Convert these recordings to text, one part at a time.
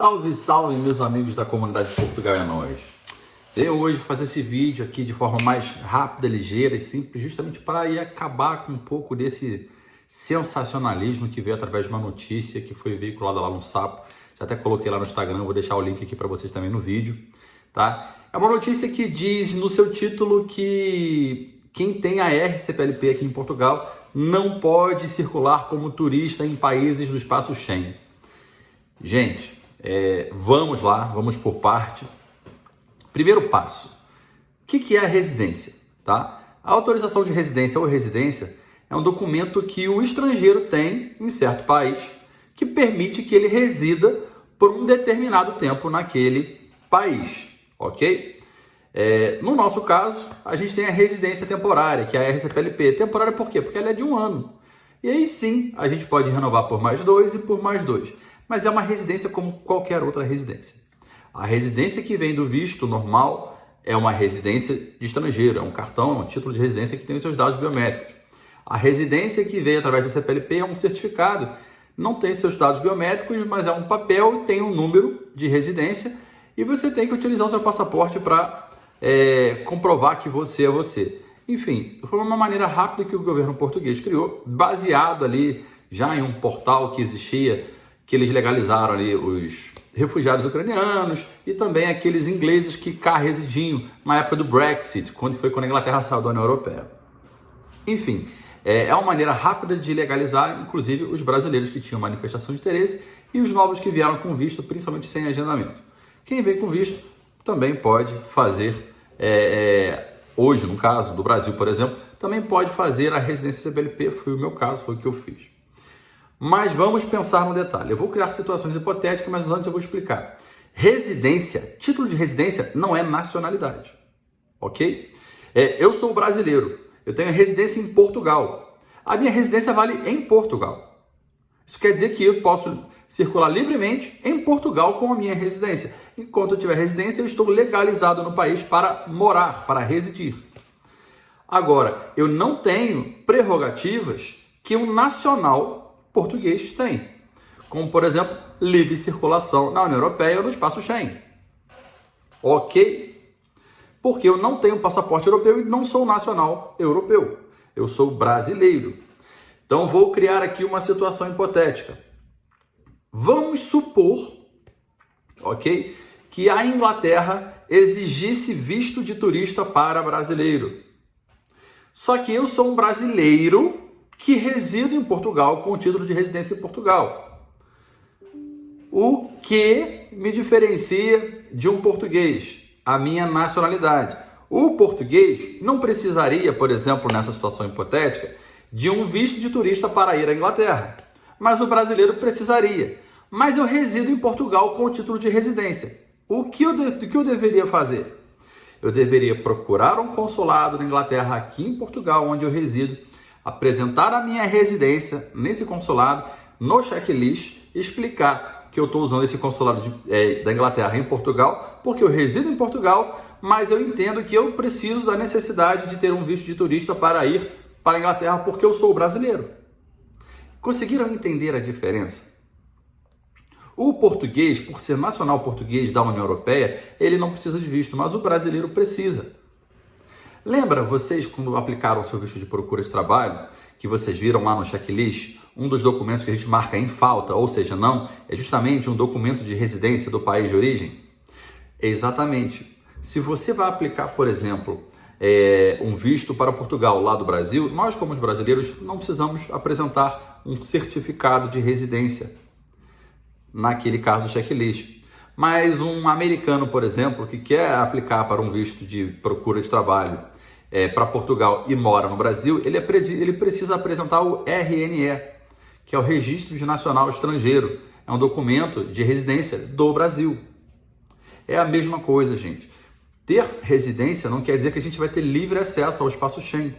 Salve, salve, meus amigos da comunidade Portugal é Nóis. Eu hoje vou fazer esse vídeo aqui de forma mais rápida, ligeira e simples, justamente para ir acabar com um pouco desse sensacionalismo que veio através de uma notícia que foi veiculada lá no Sapo. Já até coloquei lá no Instagram, vou deixar o link aqui para vocês também no vídeo, tá? É uma notícia que diz no seu título que quem tem a RCPLP aqui em Portugal não pode circular como turista em países do espaço Schengen. Gente, vamos lá, vamos por parte. Primeiro passo, o que é a residência? Tá? A autorização de residência ou residência é um documento que o estrangeiro tem em certo país que permite que ele resida por um determinado tempo naquele país, ok? No nosso caso, a gente tem a residência temporária, que é a RCPLP. Temporária por quê? Porque ela é de um ano. E aí sim, a gente pode renovar por mais 2 e por mais 2. Mas é uma residência como qualquer outra residência. A residência que vem do visto normal é uma residência de estrangeiro, é um cartão, é um título de residência que tem os seus dados biométricos. A residência que vem através da CPLP é um certificado, não tem seus dados biométricos, mas é um papel e tem um número de residência e você tem que utilizar o seu passaporte para comprovar que você é você. Enfim, foi uma maneira rápida que o governo português criou, baseado ali já em um portal que existia, que eles legalizaram ali os refugiados ucranianos e também aqueles ingleses que cá residiam na época do Brexit, quando a Inglaterra saiu da União Europeia. Enfim, é uma maneira rápida de legalizar, inclusive, os brasileiros que tinham manifestação de interesse e os novos que vieram com visto, principalmente sem agendamento. Quem vem com visto também pode fazer, hoje, no caso do Brasil, por exemplo, também pode fazer a residência CPLP, foi o meu caso, foi o que eu fiz. Mas vamos pensar no detalhe. Eu vou criar situações hipotéticas, mas antes eu vou explicar. Residência, título de residência não é nacionalidade, ok? Eu sou brasileiro, eu tenho residência em Portugal. A minha residência vale em Portugal. Isso quer dizer que eu posso circular livremente em Portugal com a minha residência. Enquanto eu tiver residência, eu estou legalizado no país para morar, para residir. Agora, eu não tenho prerrogativas que um nacional português tem, como, por exemplo, livre circulação na União Europeia ou no espaço Schengen. Ok? Porque eu não tenho passaporte europeu e não sou nacional europeu. Eu sou brasileiro. Então, vou criar aqui uma situação hipotética. Vamos supor, ok, que a Inglaterra exigisse visto de turista para brasileiro. Só que eu sou um brasileiro que resido em Portugal com título de residência em Portugal. O que me diferencia de um português? A minha nacionalidade. O português não precisaria, por exemplo, nessa situação hipotética, de um visto de turista para ir à Inglaterra. Mas o brasileiro precisaria. Mas eu resido em Portugal com o título de residência. O que eu deveria fazer? Eu deveria procurar um consulado na Inglaterra, aqui em Portugal, onde eu resido, apresentar a minha residência nesse consulado, no checklist, explicar que eu estou usando esse consulado da Inglaterra em Portugal, porque eu resido em Portugal, mas eu entendo que eu preciso da necessidade de ter um visto de turista para ir para a Inglaterra, porque eu sou brasileiro. Conseguiram entender a diferença? O português, por ser nacional português da União Europeia, ele não precisa de visto, mas o brasileiro precisa. Lembra vocês quando aplicaram o seu visto de procura de trabalho, que vocês viram lá no checklist, um dos documentos que a gente marca em falta, ou seja, não, é justamente um documento de residência do país de origem? Exatamente. Se você vai aplicar, por exemplo, um visto para Portugal lá do Brasil, nós como os brasileiros não precisamos apresentar um certificado de residência, naquele caso do checklist. Mas um americano, por exemplo, que quer aplicar para um visto de procura de trabalho para Portugal e mora no Brasil, ele precisa apresentar o RNE, que é o Registro de Nacional Estrangeiro. É um documento de residência do Brasil. É a mesma coisa, gente. Ter residência não quer dizer que a gente vai ter livre acesso ao espaço Schengen.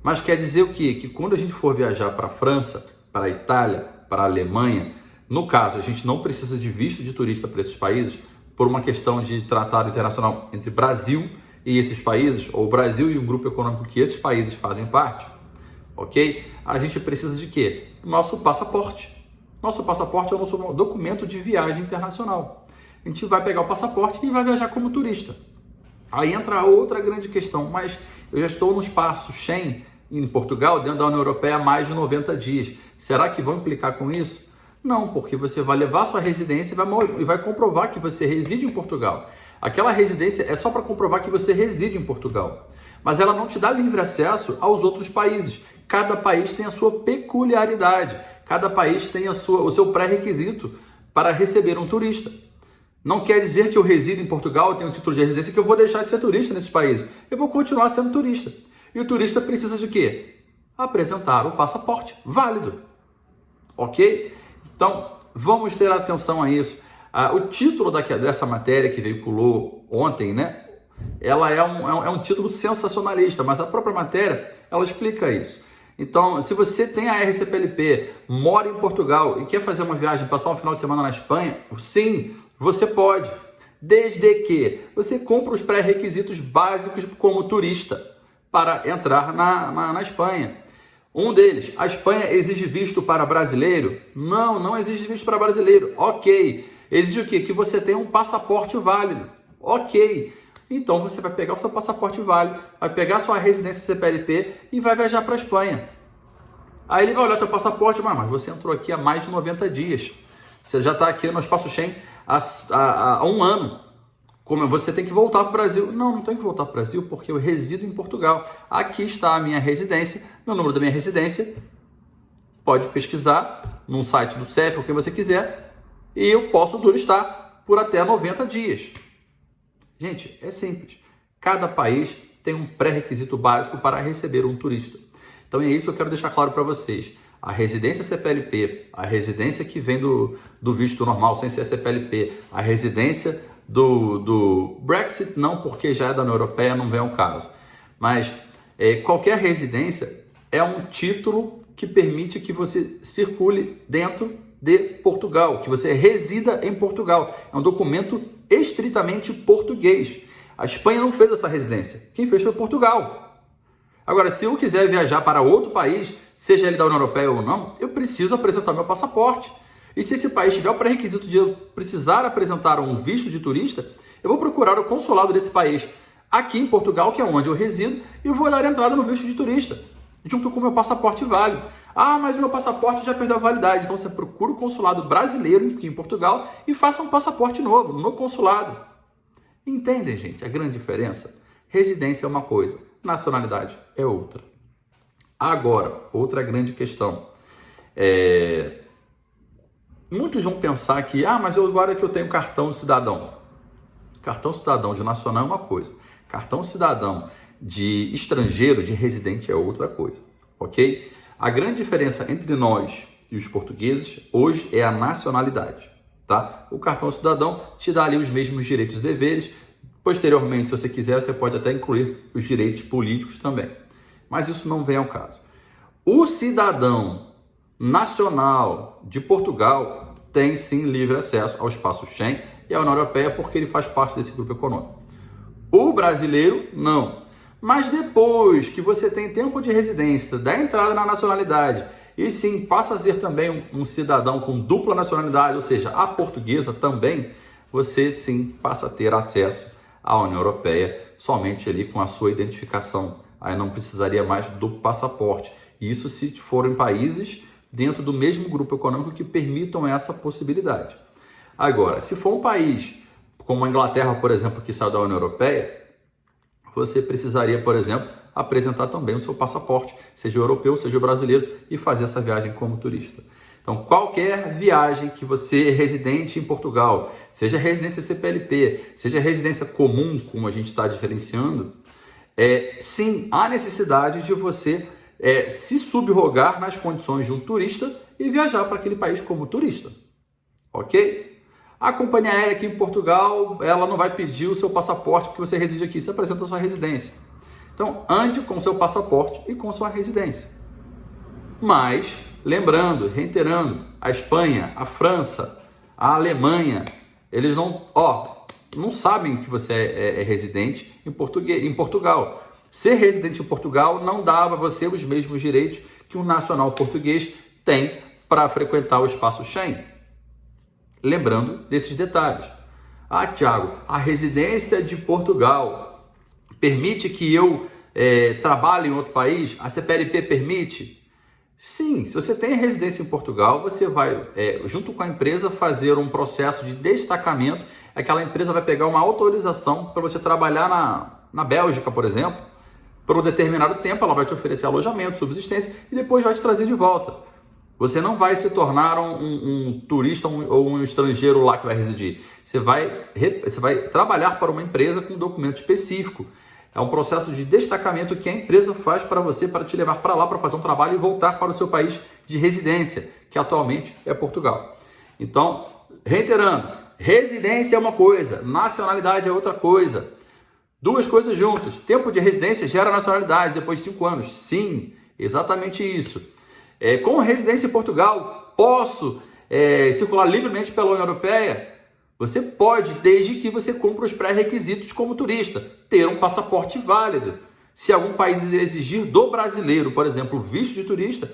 Mas quer dizer o quê? Que quando a gente for viajar para a França, para a Itália, para a Alemanha, no caso, a gente não precisa de visto de turista para esses países por uma questão de tratado internacional entre Brasil e esses países, ou Brasil e um grupo econômico que esses países fazem parte, ok? A gente precisa de quê? Nosso passaporte. Nosso passaporte é o nosso documento de viagem internacional. A gente vai pegar o passaporte e vai viajar como turista. Aí entra outra grande questão, mas eu já estou no espaço Schengen em Portugal, dentro da União Europeia, há mais de 90 dias. Será que vão implicar com isso? Não, porque você vai levar sua residência e vai comprovar que você reside em Portugal. Aquela residência é só para comprovar que você reside em Portugal. Mas ela não te dá livre acesso aos outros países. Cada país tem a sua peculiaridade. Cada país tem o seu pré-requisito para receber um turista. Não quer dizer que eu resido em Portugal, eu tenho um título de residência, que eu vou deixar de ser turista nesses países. Eu vou continuar sendo turista. E o turista precisa de quê? Apresentar o passaporte válido. Ok? Então, vamos ter atenção a isso. O título dessa matéria que veiculou ontem, né? Ela é um título sensacionalista, mas a própria matéria, ela explica isso. Então, se você tem a RCPLP, mora em Portugal e quer fazer uma viagem, passar um final de semana na Espanha, sim, você pode. Desde que você compre os pré-requisitos básicos como turista para entrar na Espanha. Um deles, a Espanha exige visto para brasileiro? Não, não exige visto para brasileiro. Ok. Exige o quê? Que você tenha um passaporte válido. Ok. Então você vai pegar o seu passaporte válido, vai pegar a sua residência CPLP e vai viajar para a Espanha. Aí ele vai olhar teu passaporte, mas você entrou aqui há mais de 90 dias. Você já está aqui no espaço Schengen há um ano. Como você tem que voltar para o Brasil? Não tem que voltar para o Brasil porque eu resido em Portugal. Aqui está a minha residência, no número da minha residência. Pode pesquisar no site do CEF, o que você quiser, e eu posso turistar por até 90 dias. Gente, é simples. Cada país tem um pré-requisito básico para receber um turista. Então é isso que eu quero deixar claro para vocês. A residência CPLP, a residência que vem do visto normal sem ser CPLP, a residência do Brexit, não, porque já é da União Europeia, não vem ao caso. Mas qualquer residência é um título que permite que você circule dentro de Portugal, que você resida em Portugal. É um documento estritamente português. A Espanha não fez essa residência. Quem fez foi Portugal. Agora, se eu quiser viajar para outro país, seja ele da União Europeia ou não, eu preciso apresentar meu passaporte. E se esse país tiver o pré-requisito de eu precisar apresentar um visto de turista, eu vou procurar o consulado desse país aqui em Portugal, que é onde eu resido, e vou dar entrada no visto de turista, junto com o meu passaporte válido. Ah, mas o meu passaporte já perdeu a validade. Então você procura o consulado brasileiro aqui em Portugal e faça um passaporte novo no consulado. Entendem, gente, a grande diferença? Residência é uma coisa, nacionalidade é outra. Agora, outra grande questão. Muitos vão pensar que, mas agora que eu tenho cartão de cidadão. Cartão cidadão de nacional é uma coisa. Cartão cidadão de estrangeiro, de residente é outra coisa, ok? A grande diferença entre nós e os portugueses hoje é a nacionalidade, tá? O cartão cidadão te dá ali os mesmos direitos e deveres. Posteriormente, se você quiser, você pode até incluir os direitos políticos também. Mas isso não vem ao caso. O cidadão nacional de Portugal tem sim livre acesso ao espaço Schengen e à União Europeia porque ele faz parte desse grupo econômico. O brasileiro, não. Mas depois que você tem tempo de residência, dá entrada na nacionalidade e sim passa a ser também um cidadão com dupla nacionalidade, ou seja, a portuguesa também, você sim passa a ter acesso à União Europeia somente ali com a sua identificação. Aí não precisaria mais do passaporte. Isso se forem países dentro do mesmo grupo econômico que permitam essa possibilidade. Agora, se for um país como a Inglaterra, por exemplo, que saiu da União Europeia, você precisaria, por exemplo, apresentar também o seu passaporte, seja europeu, seja brasileiro, e fazer essa viagem como turista. Então, qualquer viagem que você é residente em Portugal, seja residência CPLP, seja residência comum, como a gente está diferenciando, sim, há necessidade de você se subrogar nas condições de um turista e viajar para aquele país como turista, ok? A companhia aérea aqui em Portugal, ela não vai pedir o seu passaporte porque você reside aqui, você apresenta a sua residência. Então, ande com o seu passaporte e com sua residência. Mas, lembrando, reiterando, a Espanha, a França, a Alemanha, eles não sabem que você é residente em Portugal. Ser residente em Portugal não dá a você os mesmos direitos que um nacional português tem para frequentar o espaço Schengen. Lembrando desses detalhes. Ah, Thiago, a residência de Portugal permite que eu trabalhe em outro país? A CPLP permite? Sim, se você tem residência em Portugal, você vai, junto com a empresa, fazer um processo de destacamento. Aquela empresa vai pegar uma autorização para você trabalhar na Bélgica, por exemplo, por um determinado tempo. Ela vai te oferecer alojamento, subsistência e depois vai te trazer de volta. Você não vai se tornar um turista ou um estrangeiro lá que vai residir. Você vai trabalhar para uma empresa com um documento específico. É um processo de destacamento que a empresa faz para você, para te levar para lá para fazer um trabalho e voltar para o seu país de residência, que atualmente é Portugal. Então, reiterando, residência é uma coisa, nacionalidade é outra coisa. Duas coisas juntas. Tempo de residência gera nacionalidade depois de 5 anos. Sim, exatamente isso. Com residência em Portugal, posso circular livremente pela União Europeia? Você pode, desde que você cumpra os pré-requisitos como turista, ter um passaporte válido. Se algum país exigir do brasileiro, por exemplo, visto de turista,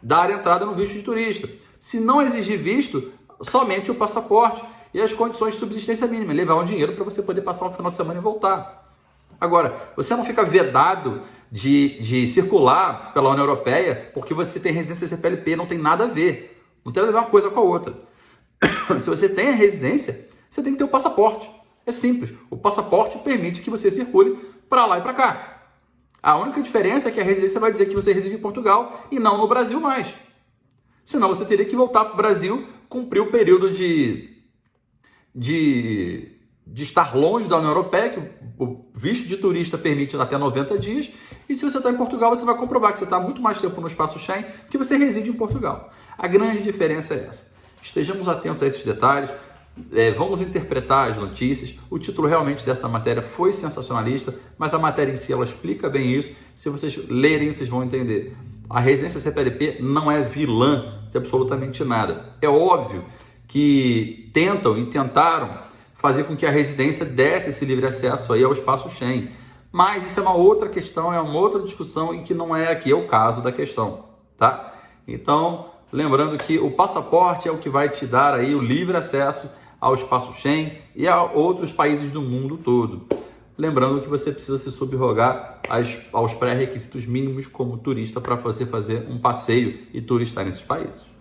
dar entrada no visto de turista. Se não exigir visto, somente o passaporte e as condições de subsistência mínima, levar um dinheiro para você poder passar um final de semana e voltar. Agora, você não fica vedado de circular pela União Europeia porque você tem residência CPLP, não tem nada a ver. Não tem nada a ver uma coisa com a outra. Se você tem a residência, você tem que ter o passaporte. É simples. O passaporte permite que você circule para lá e para cá. A única diferença é que a residência vai dizer que você reside em Portugal e não no Brasil mais. Senão você teria que voltar para o Brasil, cumprir o período de estar longe da União Europeia, que o visto de turista permite até 90 dias. E se você está em Portugal, você vai comprovar que você está muito mais tempo no espaço Schengen que você reside em Portugal. A grande diferença é essa. Estejamos atentos a esses detalhes, vamos interpretar as notícias. O título realmente dessa matéria foi sensacionalista, mas a matéria em si ela explica bem isso. Se vocês lerem, vocês vão entender. A residência CPLP não é vilã de absolutamente nada. É óbvio que tentaram fazer com que a residência desse esse livre acesso aí ao espaço Schengen. Mas isso é uma outra questão, é uma outra discussão e que não é aqui, é o caso da questão, tá? Então, lembrando que o passaporte é o que vai te dar aí o livre acesso ao espaço Schengen e a outros países do mundo todo. Lembrando que você precisa se subrogar aos pré-requisitos mínimos como turista para você fazer um passeio e turistar nesses países.